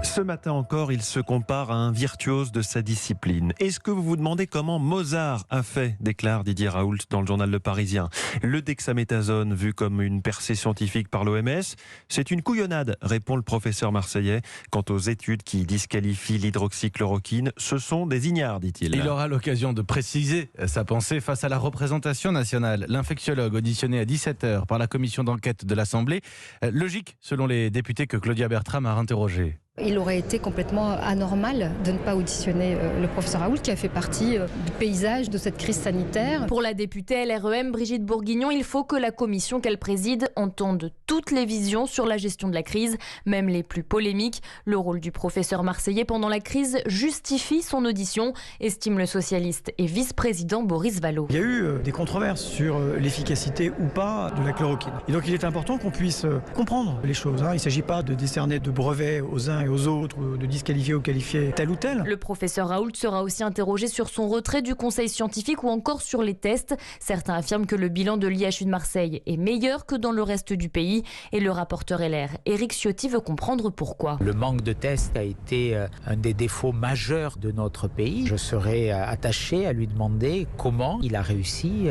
Ce matin encore, il se compare à un virtuose de sa discipline. Est-ce que vous vous demandez comment Mozart a fait, déclare Didier Raoult dans le journal Le Parisien. Le dexaméthasone, vu comme une percée scientifique par l'OMS, c'est une couillonnade, répond le professeur marseillais. Quant aux études qui disqualifient l'hydroxychloroquine, ce sont des ignares, dit-il. Il aura l'occasion de préciser sa pensée face à la représentation nationale. L'infectiologue auditionné à 17h par la commission d'enquête de l'Assemblée. Logique, selon les députés que Claudia Bertram a interrogés. Il aurait été complètement anormal de ne pas auditionner le professeur Raoult qui a fait partie du paysage de cette crise sanitaire. Pour la députée LREM Brigitte Bourguignon, il faut que la commission qu'elle préside entende toutes les visions sur la gestion de la crise, même les plus polémiques. Le rôle du professeur marseillais pendant la crise justifie son audition, estime le socialiste et vice-président Boris Vallaud. Il y a eu des controverses sur l'efficacité ou pas de la chloroquine. Et donc il est important qu'on puisse comprendre les choses. Il ne s'agit pas de décerner de brevets aux uns et aux autres, de disqualifier ou qualifier tel ou tel. Le professeur Raoult sera aussi interrogé sur son retrait du conseil scientifique ou encore sur les tests. Certains affirment que le bilan de l'IHU de Marseille est meilleur que dans le reste du pays et le rapporteur LR, Éric Ciotti, veut comprendre pourquoi. Le manque de tests a été un des défauts majeurs de notre pays. Je serais attaché à lui demander comment il a réussi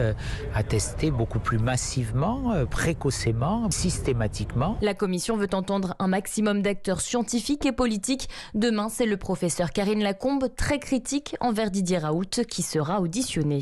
à tester beaucoup plus massivement, précocement, systématiquement. La commission veut entendre un maximum d'acteurs scientifiques et politique. Demain, c'est le professeur Karine Lacombe, très critique envers Didier Raoult, qui sera auditionné.